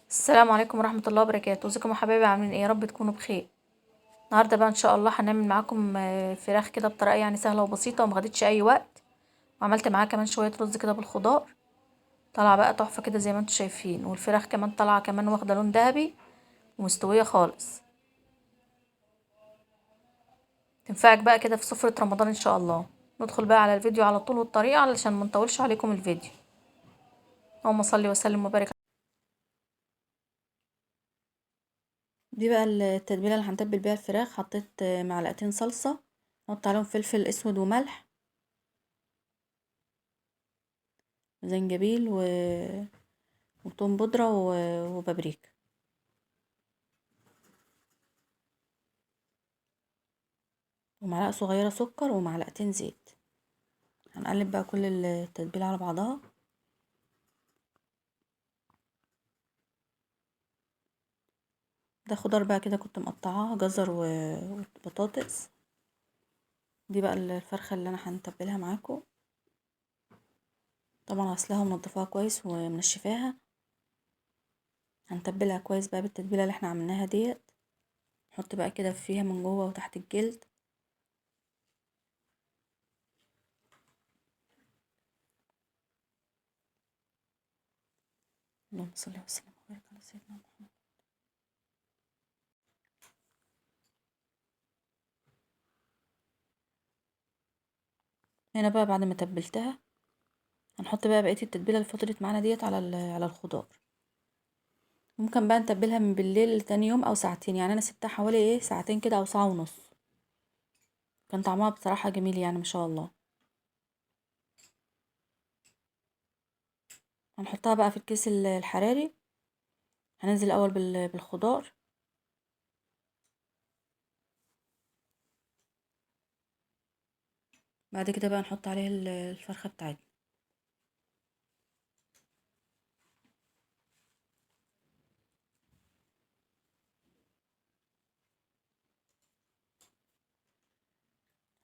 السلام عليكم ورحمة الله وبركاته. ازيكم يا حبايبي؟ عاملين ايه؟ يا رب تكونوا بخير. النهارده بقى ان شاء الله هنعمل معاكم فراخ كده بطريقه يعني سهله وبسيطه ومخدتش اي وقت. وعملت معاها كمان شويه رز كده بالخضار. طالعه بقى تحفه كده زي ما انتم شايفين، والفراخ كمان طالعه كمان واخده لون ذهبي ومستويه خالص. تنفعك بقى كده في سفره رمضان ان شاء الله. ندخل بقى على الفيديو على طول والطريقه علشان ما نطولش عليكم الفيديو. اللهم صل وسلم وبارك. دي بقى التتبيله اللي هنتبل بيها الفراخ. حطيت معلقتين صلصه، نحط عليهم فلفل اسود وملح، زنجبيل وتوم بودرة وبابريكا، ومعلقة صغيرة سكر ومعلقتين زيت. هنقلب بقى كل التتبيلة على بعضها. ده خضار بقى كده كنت مقطعاها، جزر وبطاطس. دي بقى الفرخة اللي انا هنتبلها معاكم. طبعا غسلها ومنضفاها كويس ومنشفاها. هنتبلها كويس بقى بالتتبيلة اللي احنا عملناها ديت. نحط بقى كده فيها من جوه وتحت الجلد. اللهم صل وسلم وبارك على سيدنا محمد. هنا بقى بعد ما تبلتها هنحط بقى بقية التتبيلة اللي فضلت معانا ديت على الخضار. ممكن بقى نتبلها من بالليل تاني يوم او ساعتين، يعني انا سبتها حوالي ساعتين كده او ساعة ونص. كان طعمها بصراحة جميل يعني ما شاء الله. هنحطها بقى في الكيس الحراري. هننزل الاول بالخضار. بعد كده بقى نحط عليه الفرخة بتاعتنا.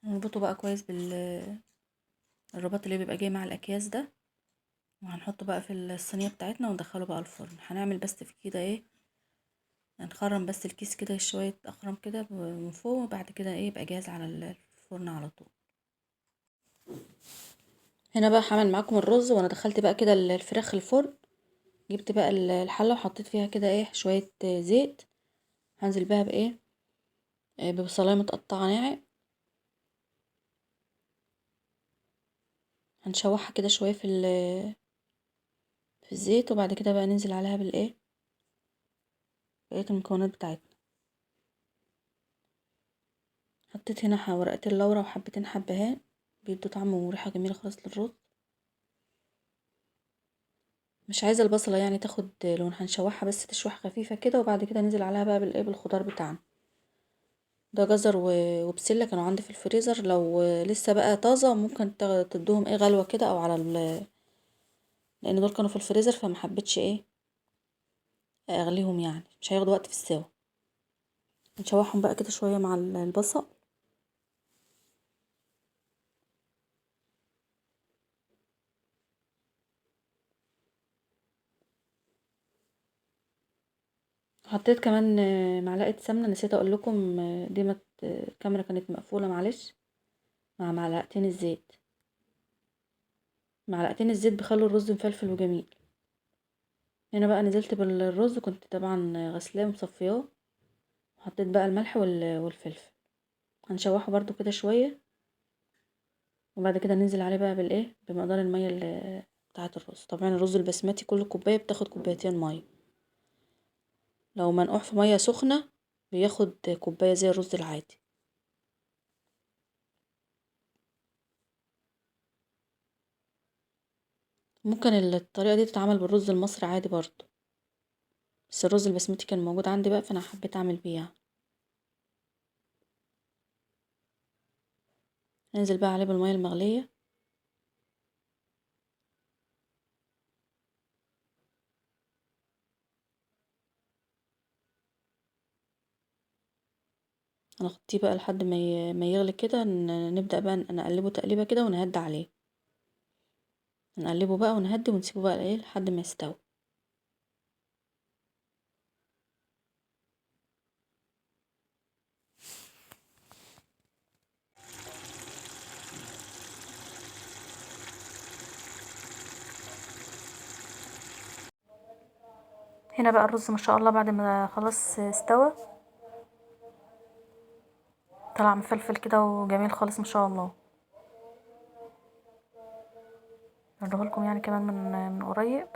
هنربطه بقى كويس الرباط اللي بيبقى جاي مع الاكياس ده. وهنحطه بقى في الصينية بتاعتنا وندخله بقى الفرن. هنعمل بس في كده هنخرم بس الكيس كده شوية اخرام كده من فوق، وبعد كده يبقى جاهز على الفرن على طول. هنا بقى هعمل معاكم الرز، وانا دخلت بقى كده الفراخ الفرن. جبت بقى الحلة وحطيت فيها كده شوية زيت. هنزل بها ببصلاية متقطعة ناعم. هنشوحها كده شوية في الزيت، وبعد كده بقى ننزل عليها بقية المكونات بتاعتنا. حطيت هنا ورقتين لورا وحبتين حبهان، بيدوا طعم وريحة جميلة خالص للرز. مش عايزة البصلة يعني تاخد لون، هنشوحها بس تشويح خفيفة كده، وبعد كده ننزل عليها بقى بالخضار بتاعنا. ده جزر وبسلة كانوا عندي في الفريزر، لو لسه بقى طازة ممكن تدوهم غلوة كده او على لان دول كانوا في الفريزر فما حبيتش اغليهم، يعني مش هياخدوا وقت في السوا. نشوحهم بقى كده شويه مع البصل. حطيت كمان معلقه سمنه، نسيت اقول لكم دي الكاميرا كانت مقفوله معلش. مع معلقتين الزيت. معلقتين الزيت بيخلوا الرز مفلفل وجميل. هنا بقى نزلت بالرز، كنت طبعا غسلاه ومصفياه. وحطيت بقى الملح والفلفل. هنشوحه برضو كده شويه، وبعد كده ننزل عليه بقى بمقدار الميه بتاعه الرز. طبعا الرز البسمتي كل كوبايه بتاخد كوبايتين ميه. لو منقوع في ميه سخنه بياخد كوبايه زي الرز العادي. ممكن الطريقه دي تتعمل بالرز المصري عادي برضو، بس الرز البسمتي كان موجود عندي بقى فانا حبيت اعمل بيه يعني. ننزل بقى عليه بالميه المغليه. هنغطيه بقى لحد ما يغلي كده، نبدا بقى نقلبه تقليبه كده ونهدي عليه. نقلبه بقى ونهدي ونسيبه بقى لحد ما يستوي. هنا بقى الرز ما شاء الله بعد ما خلاص استوى، طلع مفلفل كده وجميل خالص ما شاء الله. اوريهولكم يعني كمان من قريب.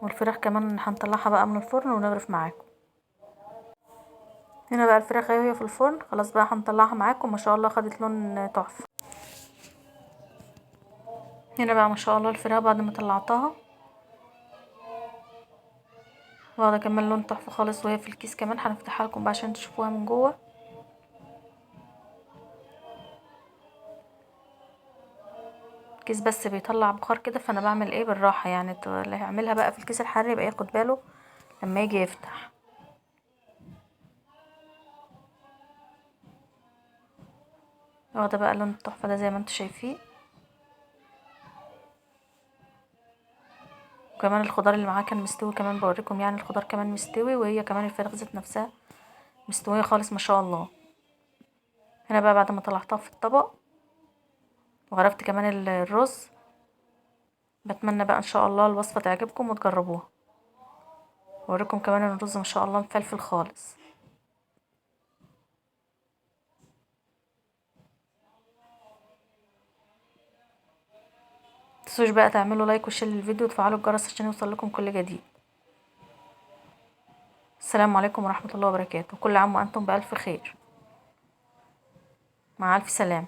والفراخ كمان هنطلعها بقى من الفرن ونغرف معاكم. هنا بقى الفراخ اهي في الفرن خلاص بقى هنطلعها معاكم. ما شاء الله خدت لون تحفه. هنا بقى ما شاء الله الفراخ بعد ما طلعتها واخده كمان لون تحفه خالص، وهي في الكيس كمان هنفتحها لكم بقى عشان تشوفوها من جوه. الكيس بس بيطلع بخار كده، فانا بعمل ايه بالراحه يعني. اللي هيعملها بقى في الكيس الحراري يبقى ياخد باله لما يجي يفتح. واخده بقى اللون التحفه ده زي ما انتم شايفين. وكمان الخضار اللي معاه كان مستوي كمان، بوريكم يعني الخضار كمان مستوي، وهي كمان الفراخ ذات نفسها مستويه خالص ما شاء الله. هنا بقى بعد ما طلعتها في الطبق وغرفت كمان الرز، بتمنى بقى ان شاء الله الوصفه تعجبكم وتجربوها. اوريكم كمان ان الرز ما شاء الله مفلفل خالص. متنسوش بقى تعملوا لايك وشير للفيديو وتفعلوا الجرس عشان يوصل لكم كل جديد. السلام عليكم ورحمه الله وبركاته. كل عام وانتم بالف خير. مع الف سلامه.